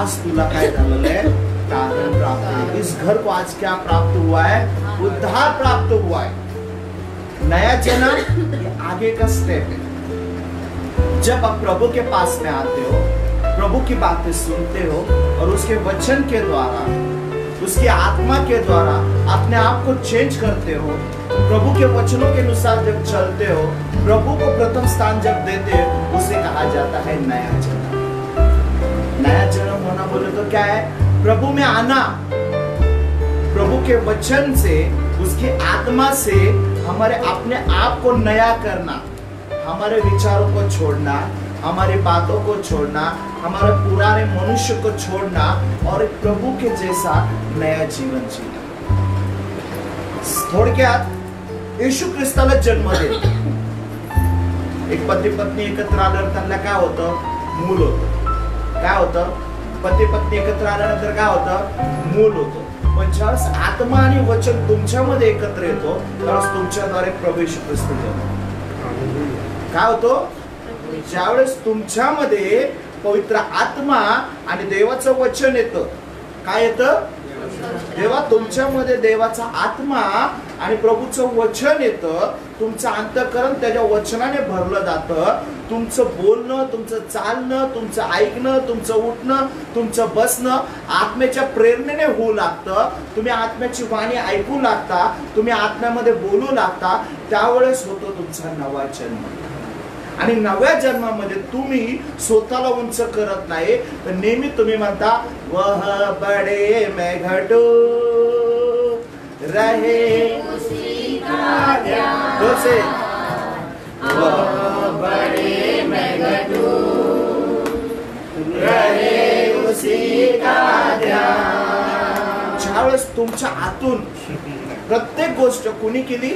आज तुला काय झालेलं है? तारण प्राप्त है। इस घर को आज क्या प्राप्त हुआ है? उद्धार प्राप्त हुआ है। नया जन्म ये आगे का स्टेप है। जब आप प्रभु के पास में आते हो, प्रभु की बातें सुनते हो और उसके वचन के द्वारा, उसकी आत्मा के द्वारा अपने आप को चेंज करते हो, प्रभु के वचनों के अनुसार जब चलते हो, प्रभु को प्रथम स्थान जब देते हो, उसे कहा जाता है नया जन्म। नया जन्म होना बोले तो क्या है? प्रभु में आना, प्रभु के वचन से, उसकी आत्मा से हमारे अपने आप को नया करना, हमारे विचारों को छोड़ना, हमारी बातों को छोड़ना, हमारे पुराने मनुष्य को छोड़ना और एक प्रभु के जैसा नया जीवन जीना। थोडक्यात येशू ख्रिस्ताला जन्म देतो। एक पती पत्नी एकत्र आल्यावर त्यांना काय होतं? मूल होतं। काय होतं? पती पत्नी एकत्र आल्यानंतर काय होतं? मूल होतं। पण ज्यावेळेस आत्मा आणि वचन तुमच्यामध्ये एकत्र येतो, त्यावेळेस तुमच्याद्वारे प्रभू येशू ख्रिस्त जन्म काय होतो? ज्यावेळेस तुमच्यामध्ये पवित्र आत्मा आणि देवाचं वचन येतं, काय येतं? जेव्हा तुमच्यामध्ये देवाचा आत्मा आणि प्रभूचं वचन येतं, तुमचं अंतःकरण त्याच्या वचनाने भरलं जातं। तुमचं बोलणं, तुमचं चालणं, तुमचं ऐकणं, तुमचं उठणं, तुमचं बसणं आत्म्याच्या प्रेरणेने होऊ लागतं। तुम्ही आत्म्याची वाणी ऐकू लागता, तुम्ही आत्म्यामध्ये बोलू लागता, त्यावेळेस होतो तुमचा नवा जन्म। आणि नव्या जन्मामध्ये तुम्ही स्वतःला उंच करत नाही, तर नेहमी तुम्ही म्हणता वह बड़े मैं घटू रहे उसी का ध्यान। दोसे वह बड़े मैं घटू रहे उसी का ध्यान। ज्यावेळेस तुमच्या आतून प्रत्येक गोष्ट कोणी केली?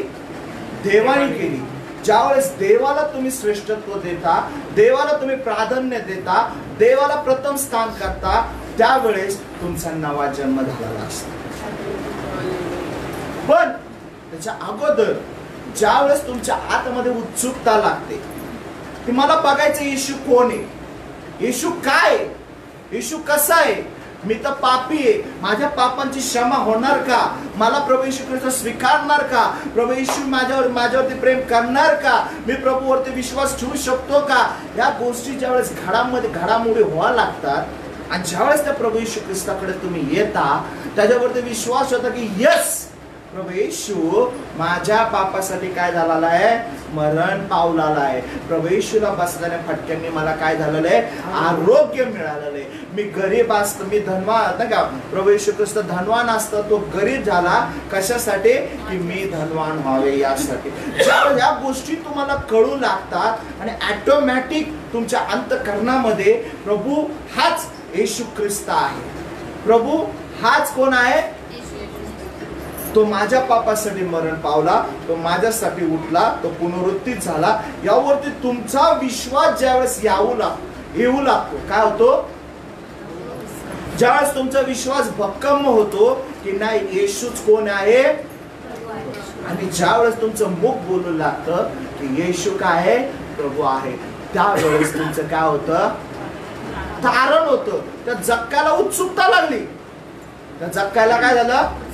देवाने केली। ज्यावेळेस देवाला तुम्ही श्रेष्ठत्व देता, देवाला तुम्ही प्राधान्य देता, देवाला प्रथम स्थान करता, त्यावेळेस तुमचा नवा जन्म झालेला असतो। पण त्याच्या अगोदर ज्यावेळेस तुमच्या आतमध्ये उत्सुकता लागते की मला बघायचं येशू कोण आहे, येशू काय, येशू कसा आहे, मी तर पापी आहे, माझ्या पापांची क्षमा होणार का, मला प्रभू येशू ख्रिस्त स्वीकारणार का, प्रभू येशू माझ्यावरती प्रेम करणार का, मी प्रभूवरती विश्वास ठेवू शकतो का, या गोष्टी ज्यावेळेस घडामोडी व्हायला लागतात आणि ज्यावेळेस त्या प्रभू येशू ख्रिस्ताकडे तुम्ही येता, त्याच्यावरती विश्वास होता की यस प्रभू येशू माझ्या पापासाठी काय झालेला आहे? मरण पावलेला आहे। प्रभू येशूला बसल्याने फटक्यांनी मला काय झालेलं आहे? आरोग्य मिळालेलं आहे। मी गरीब असतो, मी धनवान नाही का, प्रभू येशू ख्रिस्त धनवान असतो, तो गरीब झाला कशासाठी? की मी धनवान व्हावे यासाठी। या गोष्टी तुम्हाला कळू लागतात आणि ऑटोमॅटिक तुमच्या अंतःकरणामध्ये प्रभू हाच येशू ख्रिस्त आहे। प्रभू हाच कोण आहे? तो माझ्या पापासाठी मरण पावला, तो माझ्यासाठी उठला, तो पुनरुत्थित झाला, यावरती तुमचा विश्वास ज्यावेळेस येऊ लागतो, काय होतो? ज्यावेळेस तुमचा विश्वास भक्कम होतो की नाही येशूच कोण आहे, आणि ज्यावेळेस तुमचं मुख बोलू लागतं की येशू काय आहे? प्रभू आहे, त्यावेळेस तुमचं काय होतं? तारण होतं। त्या जक्काला उत्सुकता लागली, त्या जक्काला काय झालं?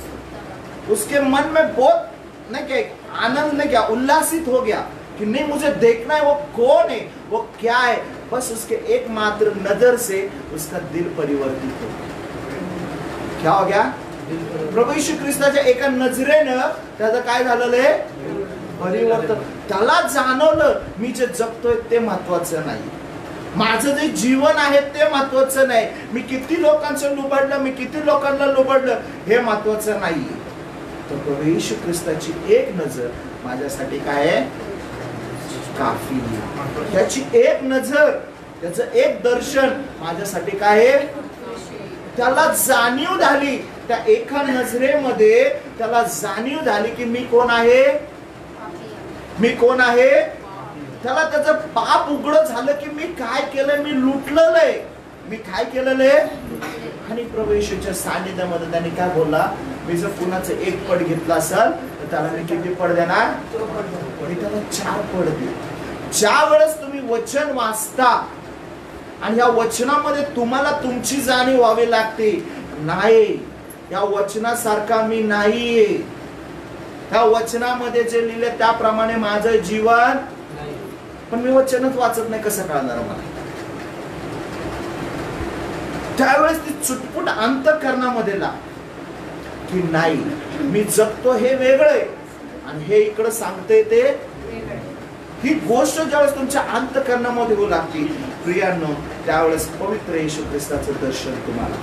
उसके मन में बहुत नहीं क्या आनंद नहीं क्या उल्लासित हो गया कि नहीं मुझे देखना है वो कौन है, वो क्या है। बस उसके एकमात्र नजर से उसका दिल परिवर्तित हो गया। क्या हो गया? प्रभू येशू ख्रिस्ताच्या एका नजरेनं त्याचं काय झालेलं आहे? परिवर्तन। त्याला जाणवलं मी जे जगतोय ते महत्वाचं नाही, माझं जे जीवन आहे ते महत्वाचं नाही, मी किती लोकांचं लुबाडलं, मी किती लोकांना लुबाडलं हे महत्वाचं नाही। तो प्रभू येशू ख्रिस्ताची एक नजर माझ्यासाठी काय आहे? काफी आहे। त्याची एक नजर, त्याचं एक दर्शन माझ्यासाठी काय आहे? त्याला जाणीव झाली, त्या एका नजरेमध्ये त्याला जाणीव झाली की मी कोण आहे, मी कोण आहे। त्याला त्याचं पाप उघड झालं की मी काय केलंय, मी लुटलेलं आहे, मी काय केलेलं आहे। आणि प्रभू येशूच्या सानिध्यामध्ये त्यांनी काय बोलला? मी जर कुणाचं एक पड घेतला असेल तर त्याला मी किती पड देणार? मी त्याला 4 पड देईल। ज्या वेळेस तुम्ही वचन वाचता आणि या वचनामध्ये तुम्हाला तुमची जाणीव व्हावी लागते, नाही या वचनासारखा मी नाहीये, त्या वचनामध्ये जे लिहिले त्याप्रमाणे माझं जीवन, पण मी वचनच वाचत नाही, कसं कळणार मला? त्यावेळेस ती चुटपुट अंतःकरणामध्ये ला की नाही, मी जगतो हे वेगळे आणि हे इकडे सांगते ते, ही गोष्ट ज्यावेळेस तुमच्या अंतःकरणामध्ये होऊ लागते प्रियांनो, त्यावेळेस पवित्र येशू ख्रिस्ताचं दर्शन तुम्हाला,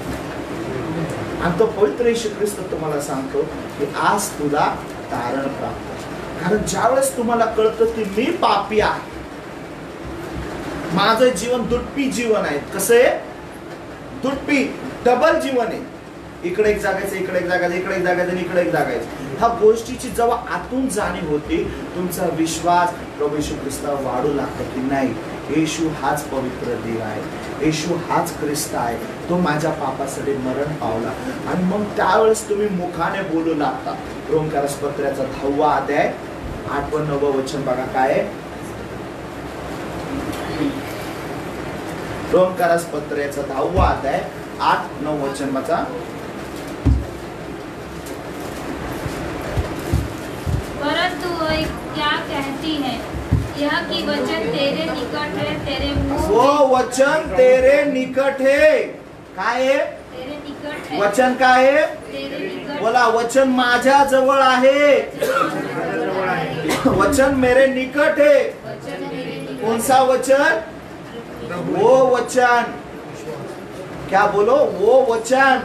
आणि तो पवित्र येशू ख्रिस्त तुम्हाला सांगतो की आज तुला तारण प्राप्त. कारण ज्यावेळेस तुम्हाला कळतं की मी पापी आहे, माझं जीवन दुट्टी जीवन आहे. कसं आहे? दुट्टी, डबल जीवन आहे. इकडे एक जागायचं, इकडे एक जागायचं, इकडे एक जागायचं, इकडे एक जागायचं. ह्या गोष्टीची जेव्हा आतून जाणीव होती, तुमचा विश्वास प्रभू येशू ख्रिस्तावर वाढू लागतो की नाही, येशू हाच पवित्र देव आहे, येशू हाच ख्रिस्त आहे, तो माझ्या पापासाठी मरण पावला. आणि मग त्यावेळेस तुम्ही मुखाने बोलू लागता. रोमकारास पत्राचा 10वा अध्याय 8 व 9 वचन बघा काय आहे. रोमकारास पत्राचा 10वा अध्याय 8-9 वचन वाचा. परंतु क्या कहती है यह कि वचन तेरे निकट है, तेरे मुंह वो वचन तेरे निकट है. काय आहे? तेरे निकट है. वचन काय आहे? तेरे निकट. बोला, वचन माझ्या जवळ आहे. वचन मेरे निकट है. वचन मेरे निकट. कौन सा वचन? वो वचन. क्या बोलो? वो वचन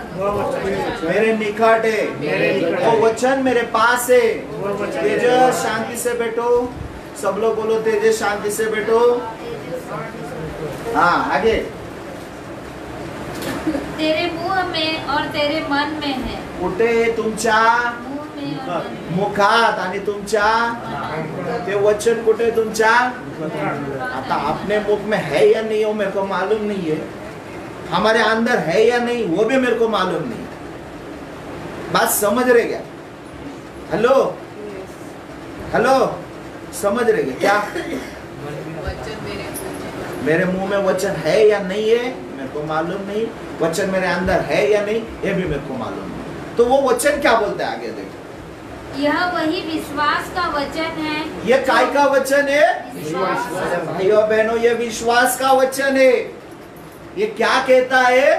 मेरे निकट है, वो वचन मेरे पास है. तेजस शांति से बैठो. सब लोग बोलो तेजस शांति से बैठो. हाँ आगे. तेरे मुंह में और तेरे मन में है. कुठे? तुमच्या मुंह में और मन में. मुखात आणि तुमच्या. ते वचन कुठे? तुमच्या. आता अपने मुख में है या नहीं वो मेरे को मालूम नहीं है, हमारे अंदर है या नहीं वो भी मेरे को मालूम नहीं. बात समझ रहे क्या? हेलो हेलो, समझ रहे क्या? मेरे मुंह में वचन है या नहीं है मेरे को मालूम नहीं, वचन मेरे अंदर है या नहीं ये भी मेरे को मालूम नहीं. तो वो वचन क्या बोलता है? आगे देखो. यह वही विश्वास का वचन है. ये काय का वचन है? विश्वास. भाइयों बहनों, ये विश्वास का वचन है. ये क्या कहता है?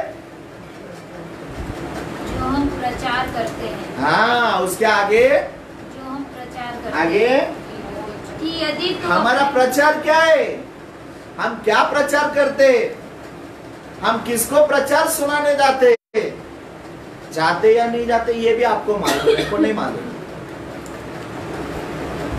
जो हम प्रचार करते हैं. हाँ, उसके आगे. जो हम प्रचार करते आगे हैं कि यदि तुम हमारा प्रचार क्या है? हम क्या प्रचार करते? हम किसको प्रचार सुनाने जाते? जाते या नहीं जाते ये भी आपको मालूम है, को नहीं मालूम.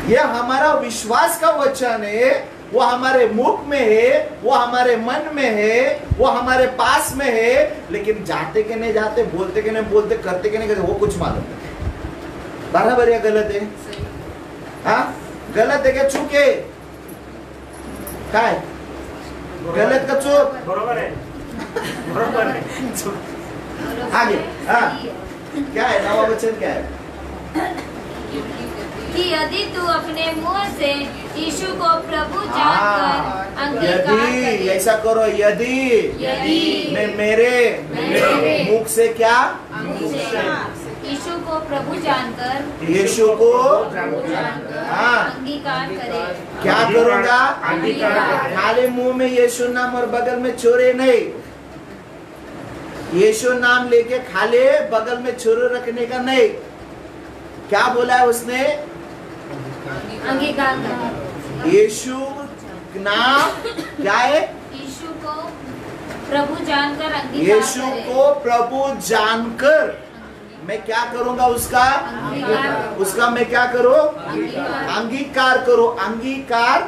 ये हमारा विश्वास का वचन है, वो हमारे मुख में है, वो हमारे मन में है, वो हमारे पास में है, लेकिन जाते के नहीं जाते, बोलते के नहीं बोलते, करते के नहीं करते, वो कुछ मालूम नहीं. बराबर या गलत है? हाँ, गलत है क्या चूक है? काय गलत का चूक? बरोबर है. बरोबर है. आगे. हाँ, क्या है नवा वचन? क्या है? कि यदि तू अपने मुंह से यीशु को प्रभु जानकर अंगीकार करे. यदि ऐसा करो, यदि मैं मेरे मुख से क्या? यीशु को प्रभु जानकर, यीशु को हाँ अंगीकार करे. क्या करूंगा? अंगीकार. खाली मुंह में यीशु नाम और बगल में छुरे नहीं. यीशु नाम लेके खाली बगल में छुरे रखने का नहीं. क्या बोला है उसने? अंगीकार करे. यीशु नाम क्या है? यीशु को प्रभु जानकर अंगीकार यीशु करे. को प्रभु जानकर मैं क्या करूंगा? उसका मैं क्या करूं? अंगीकार करो. अंगीकार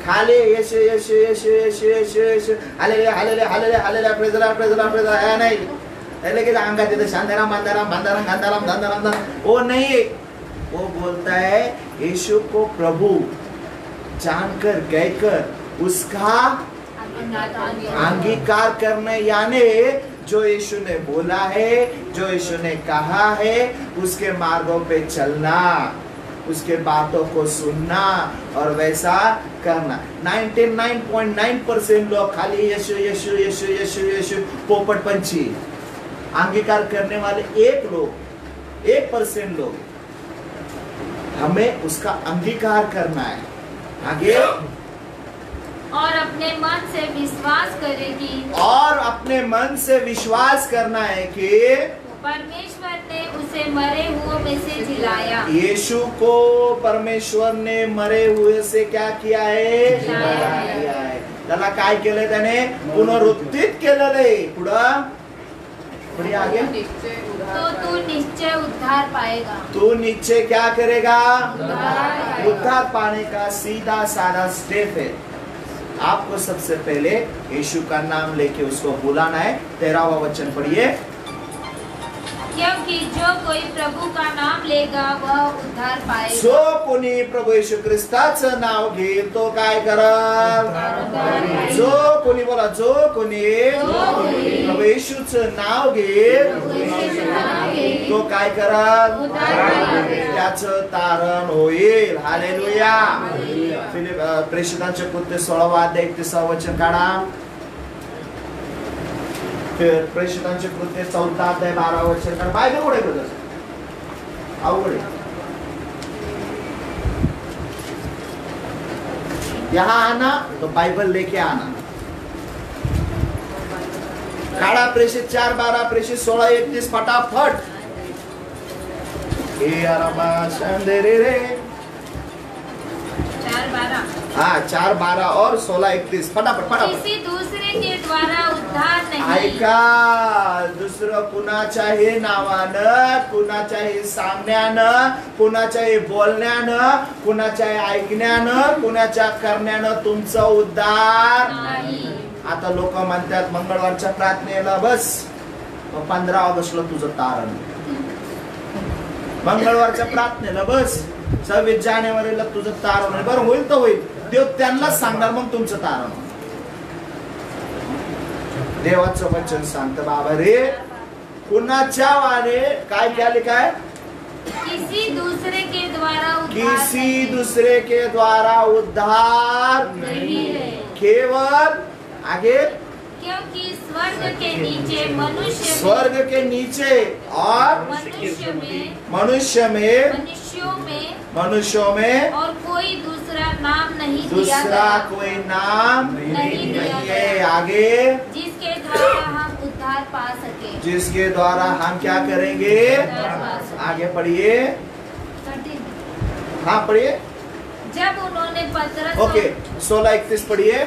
खाली Yeshu Yeshu Yeshu Yeshu Yeshu Yeshu hallelujah hallelujah hallelujah hallelujah praise the Lord praise the Lord praise the Lord. नहीं पहले के अंगात येते शांताराम बांधाराम बांधाराम गांधाराम धांधाराम, वो नहीं. वो बोलता है यीशु को प्रभु जानकर कहकर उसका अंगीकार करने, यानी जो यीशु ने बोला है, जो यीशु ने कहा है, उसके मार्गों पे चलना, उसके बातों को सुनना और वैसा करना। 99.9% लोग खाली यीशु यीशु यीशु यीशु यीशु पोपट पंछी। अंगीकार करने वाले 1% लोग, हमें उसका अंगीकार करना है। आगे, और अपने मन से विश्वास करेगी, और अपने मन से विश्वास करना है कि परमेश्वर ने उसे मरे हुओं में से जिलाया। यीशु को परमेश्वर ने मरे हुए से क्या किया है? जिलाया है। त्याला काय केलंय? त्याने पुनरुत्थित केलेलं आहे। पुढे आगे, तो तू निश्चय उद्धार पाएगा। तू नीचे क्या करेगा? उद्धार उद्धार पाने का सीधा साधा स्टेप है। आपको सबसे पहले यीशु का नाम लेके उसको बुलाना है। 13वां वचन पढ़िए। क्योंकि जो कोई प्रभु का नाम लेगा वह उद्धार पाएगा। जो कोणी प्रभू येशू ख्रिस्ताचं नाव घेईल तो काय करल? जो कोणी, बोला, जो कोणी प्रभू येशूचं नाव घेईल तो काय करल? त्याचं तारण होईल। हालेलुया। प्रेषितांचे कृत्य 16 अध्याय 31 वचन काढा। फिर प्रेषितांचे कृत्य 4 अध्याय 12 वचन काढा। बायबल कुठे आहे? अवघड आहे। यहाँ आना तो बाइबल लेके आना। काढ़ा प्रेषित 4:12, प्रेषित 16:31 फटाफट। हाँ 4:12 और 16:31 फटाफट फटाफट। किसी दूसरे के द्वारा उद्धार नहीं। ऐका, दुसरं कुणाच्याही नावानं, कुणाच्याही सांगण्यानं, कुणाच्याही बोलण्यानं, कुणाच्याही ऐकण्यानं, कुणाच्या करण्यानं तुमचं उद्धार नाही। आता लोक म्हणतात मंगळवारच्या प्रार्थनेला बस, 15 ऑगस्टला तुझं तारण, मंगळवारच्या प्रार्थनेला बस, 26 जानेवारीला तुझं तारण आहे। बरं होईल तर होईल, देव त्यांना सांगणार मग तुमचं तारण। देवाचं वचन सांगतं बाबा रे, कुणाच्या वारे काय केले? काय? किसी दूसरे के द्वारा उद्धार किसी नहीं। दूसरे के द्वारा उद्धार नहीं है। केवल आगे, क्योंकि स्वर्ग के नीचे स्वर्ग के नीचे और मनुष्यों में और कोई दूसरा नाम नहीं दिया दूसरा गया, कोई नाम नहीं दिया नहीं गया। है। आगे, जिसके द्वारा हम उद्धार पा सके। जिसके द्वारा हम क्या करेंगे? आगे पढ़िए। हाँ पढ़िए। जब उन्होंने पतरस ओके 16:31 पढ़िए।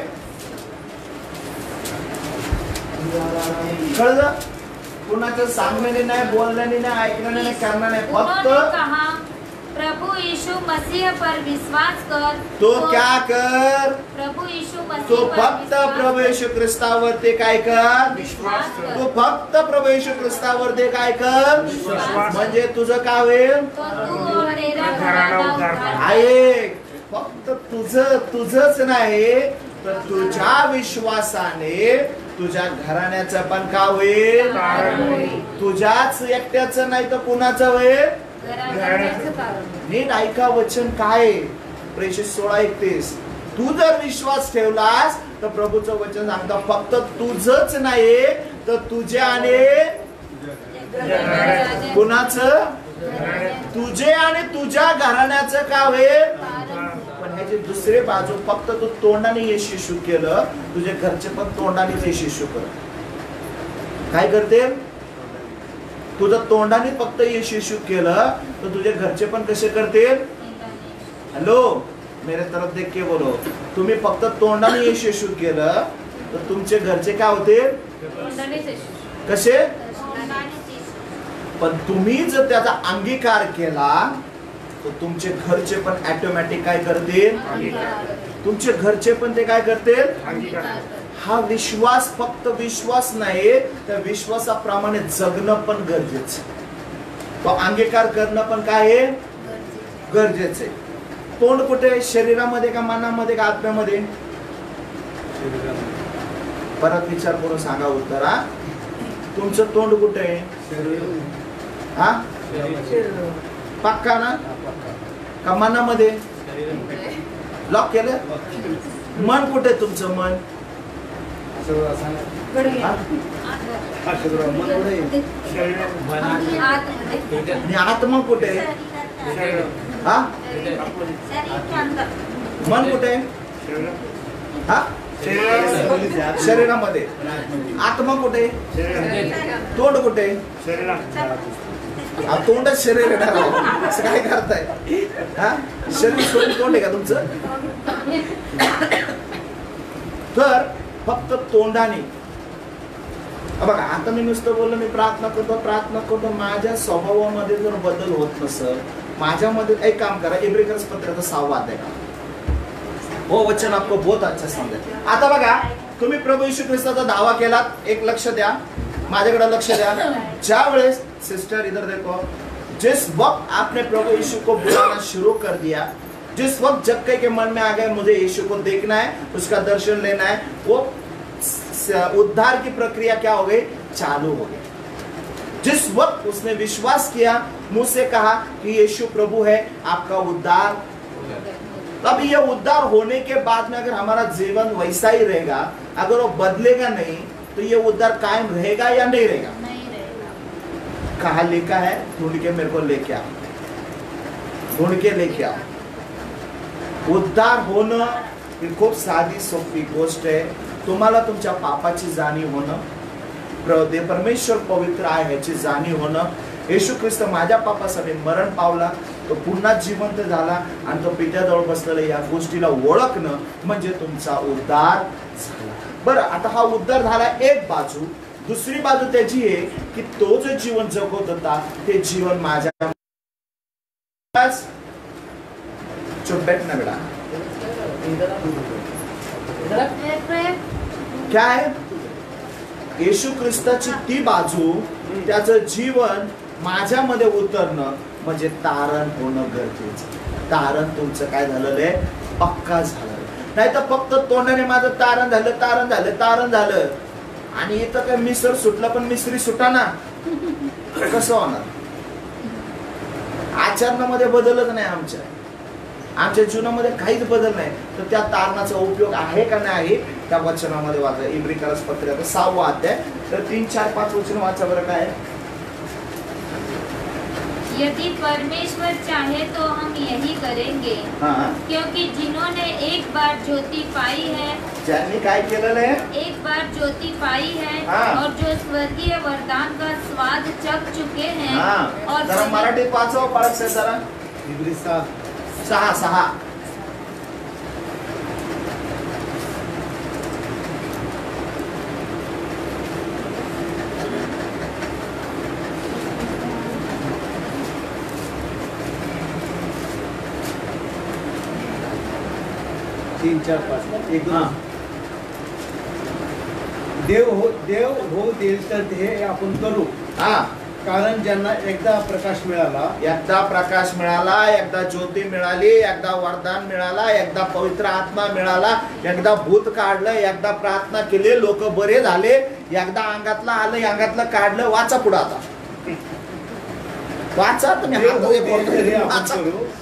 कळलं? कुणाचं सांगण्याने नाही, बोलण्याने नाही, ऐकण्याने नाही, करण्याने नाही, उन्होंने फक्त कहा प्रभु यीशु मसीह पर विश्वास कर। तो क्या कर? प्रभु यीशु मसीह तो पर फक्त विश्वास प्रभू येशू ख्रिस्तावरती काय कर? विश्वास कर। तो फक्त प्रभू येशू ख्रिस्तावरती काय कर? विश्वास। म्हणजे तुझं काय होईल? तो तू और तेरा घराणा उद्धार पाएगा। ऐक, फक्त तुझंच नाही तर तुझ्या विश्वासाने तुझ्या घराण्याचं पण काय होईल? तुझ्याच एकट्याचं नाही तर कुणाचं होईल? नीट ऐका वचन काय? प्रेषित 16:31। तू जर विश्वास ठेवलास तर प्रभूचं वचन सांगतं फक्त तुझंच नाही तर तुझ्याने कुणाचं? तुझे आणि तुझ्या घराण्याचं काय होईल? पण ह्याची दुसरी बाजू, फक्त तू तोंडाने येशू केलं, तुझे घरचे पण तोंडाने येशू कर। काय करते? तुझं तोंडाने फक्त येशू केलं तर तुझे घरचे पण कसे करतील? हॅलो, मेरे तरफ देख के बोलो। तुम्ही फक्त तोंडाने येशू केलं तर तुमचे घरचे काय होतील? कसे? पण तुम्ही जर त्याचा अंगीकार केला तर तुमचे घरचे पण ऑटोमॅटिक काय करतील? तुमचे घरचे पण ते काय करतील? हा विश्वास फक्त विश्वास नाही, त्या विश्वासाप्रमाणे जगणं पण गरजेचं। तो अंगीकार करणं पण काय आहे? गरजेचं आहे। तोंड कुठे? शरीरामध्ये का मनामध्ये का आत्म्यामध्ये? परत विचार करून सांगा उत्तर। हा, तुमचं तोंड कुठे आहे? हा, पक्का ना? का मनामध्ये? लॉक केलं. मन कुठे तुमचं? मन आणि आत्मा कुठे? हा, मन कुठे? हा, शरीरामध्ये. आत्मा कुठे? तोंड कुठे? तोंडच शरीर आहे ना. असं काय करताय? हा, शरीर सोडून तोंड आहे का तुमचं? तर फक्त तोंडाने बघा. आता मी नुसतं बोललो मी प्रार्थना करतो, माझ्या स्वभावामध्ये जर बदल होत नसेल, माझ्यामध्ये एक काम करा, इब्रिकर्स पत्राचा 6वा अध्याय वो वचन आपको बहुत अच्छा समझे. आता बघा, तुम्ही प्रभू येशू ख्रिस्ताचा दावा केलात. एक लक्ष द्या, माझ्याकडे लक्ष द्या. ज्या वेळेस सिस्टर इधर देखो, जिस वक्त आपने प्रभु यीशु को बुलाना शुरू कर दिया, जिस वक्त जक्कई के मन में आ गया मुझे यीशु को देखना है, उसका दर्शन लेना है, वो उद्धार की प्रक्रिया क्या हो गई? चालू हो गई. जिस वक्त उसने विश्वास किया, मुंह से कहा कि यीशु प्रभु है, आपका उद्धार. अब ये उद्धार होने के बाद में अगर हमारा जीवन वैसा ही रहेगा, अगर वो बदलेगा नहीं, तो ये उद्धार कायम रहेगा या नहीं रहेगा? नहीं रहेगा. कहाँ लिखा है? ढूंढ के मेरे को लेके आओ, ढूंढ के लेके आओ. उद्धार होणं ही खूप साधी सोपी गोष्ट आहे. तुम्हाला तुमच्या पापाची जाणीव होणं, परमेश्वर पवित्र आहे ह्याची जाणीव होणं, येशू ख्रिस्त माझ्या पापासाठी मरण पावला, तो पुन्हा जिवंत झाला आणि तो पित्याजवळ बसलेला, या गोष्टीला ओळखणं म्हणजे तुमचा उद्धार झाला. बरं, आता हा उद्धार झाला एक बाजू. दुसरी बाजू त्याची आहे की तो जो जीवन जगत होता ते जीवन माझ्या चुप बैठना बेटा. क्या आहे? येशू ख्रिस्ताची ती बाजू, त्याचं जीवन माझ्यामध्ये उतरणं म्हणजे तारण होणं गरजेचं. तारण तुमचं काय झालेलं आहे? पक्का झालं. नाही तर फक्त तोंडाने माझं तारण झालं आणि इथं काय मिसर सुटलं पण मिसरी सुटाना, कसं होणार? आचरणामध्ये बदलच नाही, आमच्या जीवनामध्ये काहीच बदल नाही. तर त्या तारणाचा उपयोग आहे का नाही त्या वचनामध्ये वाचा. इब्रिकर्स पत्राचा 6वा अध्याय, तर 3, 4, 5 वचन वाचा बरं. काय? यदि परमेश्वर चाहे तो हम यही करेंगे. क्योंकि जिन्होंने एक बार ज्योति पाई है, ज्यांनी काय केलेलं आहे? एक बार ज्योति पाई है, और जो स्वर्गीय वरदान का स्वाद चख चुके हैं, और जरा मराठीत वाचव पळत से जरा. इब्री 6. 3, 4, 5 एक देव हो देईल तर हे आपण करू. कारण ज्यांना एकदा प्रकाश मिळाला, एकदा ज्योती मिळाली, एकदा वरदान मिळाला, एकदा पवित्र आत्मा मिळाला, एकदा भूत काढलं, एकदा प्रार्थना केली, लोक बरे झाले, एकदा अंगातलं आलं, अंगातलं काढलं. वाचा पुढे आता, वाचा तुम्ही.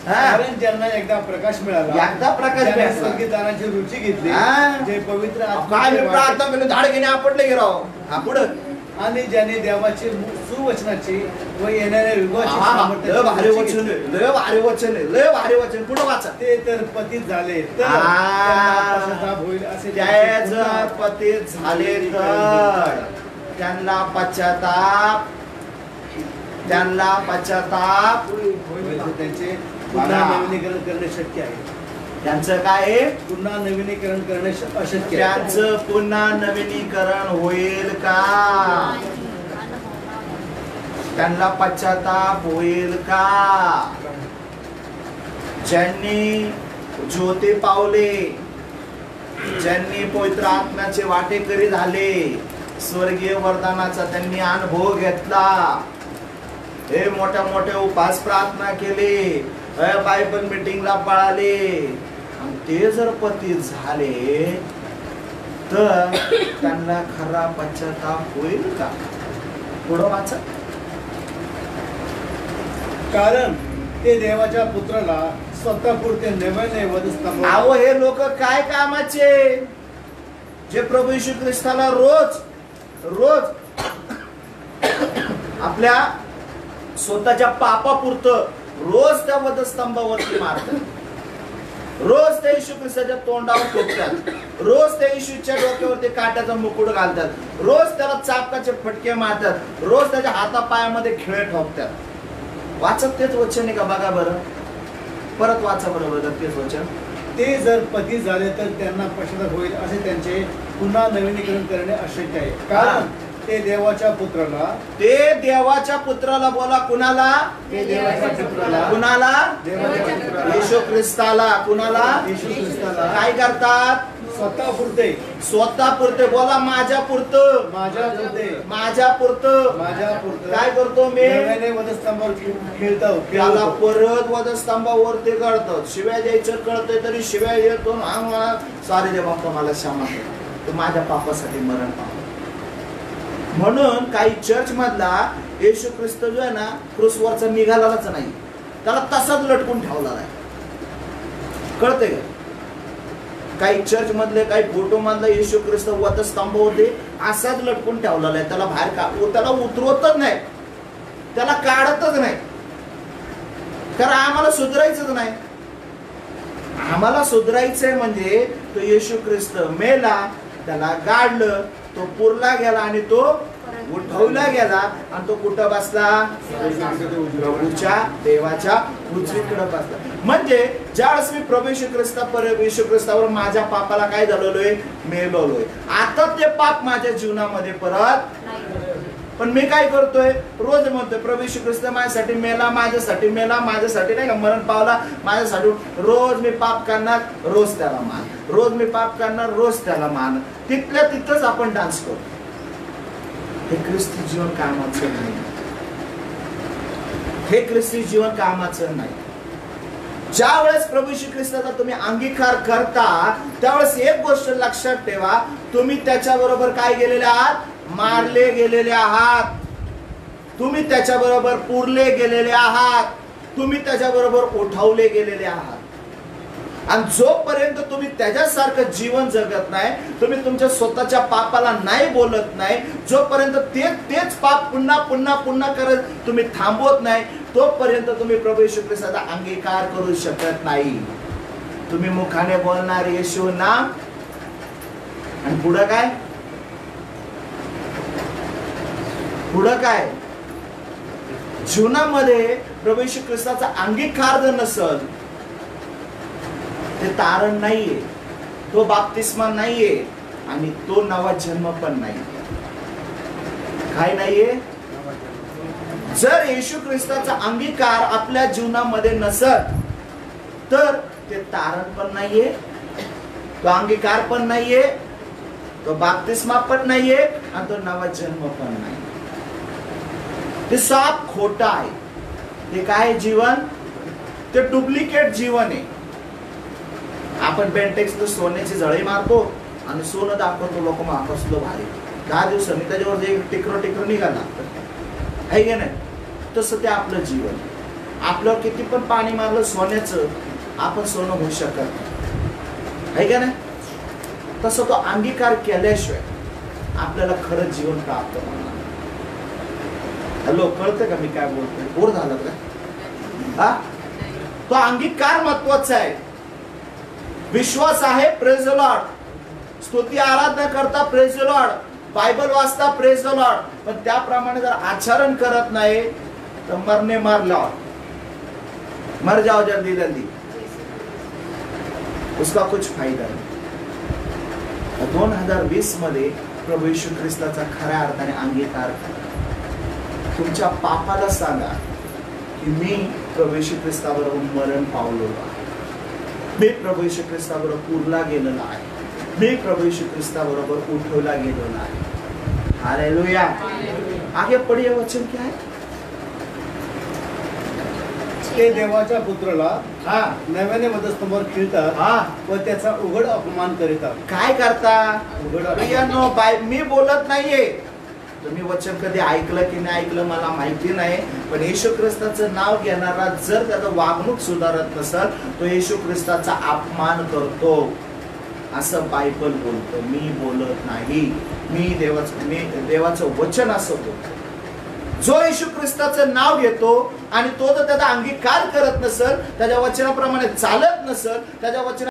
कारण ज्यांना एकदा प्रकाश मिळाला, संगीतानाची रुची घेतली, जे पवित्र प्रार्थना केली, झाड घेणे आपटले गेलो. हा पुढे. आणि ज्याने देवाची सुवचनाची व येणाऱ्या युगाची लय भारी वचन पुढे वाचा. ते तर पतित झाले तर होईल असे. पतित झाले तर त्यांना पश्चाताप होईल. त्यांचे पुन्हा नवीनीकरण करणे शक्य आहे. त्यांचं काय? पुन्हा नवीनीकरण करणे अशक्य. त्यांचं पुन्हा नवीनीकरण होईल का? त्यांना पश्चाताप होईल का? ज्यांनी ज्योती पावले, ज्यांनी पवित्र आत्म्याचे वाटेकरी झाले, स्वर्गीय वरदानाचा त्यांनी अनुभव घेतला, हे मोठ्या मोठ्या उपास प्रार्थना केली, बायबल मीटिंगला पळाले, ते जर पतित झाले तर त्यांना खरा पश्चाताप होईल का? पुढं वाचा. कारण ते देवाच्या पुत्राला स्वतःपुरते नव्याने वधस्तंभ. अहो हे लोक काय कामाचे, जे प्रभू येशू ख्रिस्ताला रोज आपल्या स्वतःच्या पापापुरतं रोज त्या वधस्तंभावरती मारतात, रोज त्या येशू ख्रिस्ताच्या तोंडावर ठोकतात, रोज त्या येशूच्या डोक्यावरती काट्याचा मुकुट घालतात, रोज त्याला चापकाचे फटके मारतात, रोज त्याच्या हातापायामध्ये खिळे ठोकतात. वाचत तेच वचन आहे का बघा बरं, परत वाचा बरोबर तेच वचन. ते जर पती झाले तर त्यांना पश्चाताप होईल असे त्यांचे पुन्हा नवीनीकरण करणे अशक्य आहे, कारण ते देवाच्या पुत्राला बोला, कुणाला? ते देवाच्या पुत्राला. कुणाला? देवाच्या पुत्राला, येशू ख्रिस्ताला. कुणाला? येशू ख्रिस्ताला. काय करतात? स्वतःपुरते बोला, माझ्यापुरतं काय करतो मी? वधस्तंभावर खेळतो, त्याला परत वधस्तंभावरती काढतात. शिव्या द्यायचं कळतंय तरी शिव्या येतो, सारे दे बाप्पा मला क्षमा कर, तू माझ्या पापासाठी मरण पाव. म्हणून काही चर्च मधला येशू ख्रिस्त जो आहे ना क्रूसवरचा निघालाच नाही, त्याला तसाच लटकून ठेवला आहे. कळतंय का? काही चर्च मधले काही फोटो मधला येशू ख्रिस्त वधस्तंभावरती असाच लटकून ठेवलेला आहे. त्याला बाहेर त्याला उतरवतच नाही, त्याला काढतच नाही, कारण आम्हाला सुधारायचंच नाही. आम्हाला सुधारायचंय म्हणजे तो येशू ख्रिस्त मेला, त्याला गाडलं, तो पुरला गेला आणि तो उठवला गेला, आणि तो कुठं बसला? प्रभूच्या देवाच्या उजवीकडे बसला. म्हणजे ज्यावेळेस मी प्रभू येशू ख्रिस्तावर माझ्या पापाला काय झालेलोय? मेलोय. आता ते पाप माझ्या जीवनामध्ये परत. पण मी काय करतोय? रोज म्हणतोय प्रभू येशू ख्रिस्त माझ्यासाठी मेला, माझ्यासाठी नाही का मरण पावला, माझ्यासाठी. रोज मी पाप करणार, रोज त्याला मान. रोज मी पाप करणार, रोज त्याला मान. तिथल्या तिथंच आपण डान्स करतो. हे ख्रिस्ती जीवन कामाचं नाही, हे ख्रिस्ती जीवन कामाचं नाही. ज्या वेळेस प्रभू येशू ख्रिस्ताचा तुम्ही अंगीकार करता त्यावेळेस एक गोष्ट लक्षात ठेवा, तुम्ही त्याच्याबरोबर काय गेलेले आहात? मारले गेलेले आहात. तुम्ही त्याच्याबरोबर पुरले गेलेले आहात. तुम्ही त्याच्याबरोबर उठवले गेलेले आहात. आणि जोपर्यंत तुम्ही त्याच्यासारखं जीवन जगत नाही, तुम्ही तुमच्या स्वतःच्या पापाला नाही बोलत नाही, जोपर्यंत तेच पाप पुन्हा पुन्हा पुन्हा करत तुम्ही थांबवत नाही, तोपर्यंत तुम्ही प्रभू येशू ख्रिस्ताचा अंगीकार करू शकत नाही. तुम्ही मुखाने बोलणार येशू नाम, आणि पुढं काय? जीवनामध्ये प्रभू येशू ख्रिस्ताचा अंगीकार जर नसल, ते तारण नाहीये, तो बाप्तिस्मा नाहीये, आणि तो नवा जन्म पण नाही. काय नाहीये? जर येशू ख्रिस्ताचा अंगीकार आपल्या जीवनामध्ये नसत तर ते तारण पण नाहीये, तो अंगीकार पण नाहीये, तो बाप्तिस्मा पण नाहीये, आणि तो नवा जन्म पण नाही. ते साप खोटा आहे. ते काय जीवन? ते डुप्लिकेट जीवन आहे. आपण बेंटेक्स सोन्याची जळी मारतो आणि सोनं दाखवतो, लोक कसलो भारी, 10 दिवसांनी त्याच्यावर एक टिकर निघाला आहे की नाही? तसं ते आपलं जीवन. आपल्यावर किती पण पाणी मारलं सोन्याचं, आपण सोनं होऊ शकत आहे का नाही? तसं तो अंगीकार केल्याशिवाय आपल्याला खरं जीवन प्राप्त होणार. हॅलो, कळतं का मी काय बोलतोय? बोर झालं का? तो अंगीकार महत्वाचा आहे. विश्वास आहे, प्रेज द लॉर्ड. स्तुती आराधना करता, प्रेज द लॉर्ड. बायबल वाचता, प्रेज द लॉर्ड. पण त्याप्रमाणे जर आचरण करत नाही तर मरने मार लॉर्ड, मर जाओ जल्दी जल्दी, उसका कुछ फायदा नहीं. 2020 मध्ये प्रभू येशू ख्रिस्ताचा खऱ्या अर्थाने अंगीकार करा. तुमच्या पापाला सांगा की मी प्रभू येशू ख्रिस्ताबरोबर मरण पावलो आहे, मी प्रभू येशू ख्रिस्ताबरोबर पुरला गेलेला आहे, मी प्रभू येशू ख्रिस्ताबरोबर उठवला गेलेला आहे. हालेलुया. आगे पढ़िए वचन क्या है? ते देवाच्या पुत्राला नव्याने वधस्तंभावर खिळतात व त्याचा उघड अपमान करतात. काय करता? मी बोलत नाहीये, तुम्ही वचन कधी ऐकलं की नाही ऐकलं मला माहिती नाही, पण येशू ख्रिस्ताचं नाव घेणारा जर त्याचं वागणूक सुधारत नसेल तो येशू ख्रिस्ताचा अपमान करतो, असं बायबल बोलतो. मी बोलत नाही, मी देवाचं वचन असं बोलतो. जो येशू ख्रिस्ताचं नाव घेतो आणि तो जर त्याचा अंगीकार करत नसेल, त्याच्या वचनाप्रमाणे चालत नसेल, त्याच्या वचना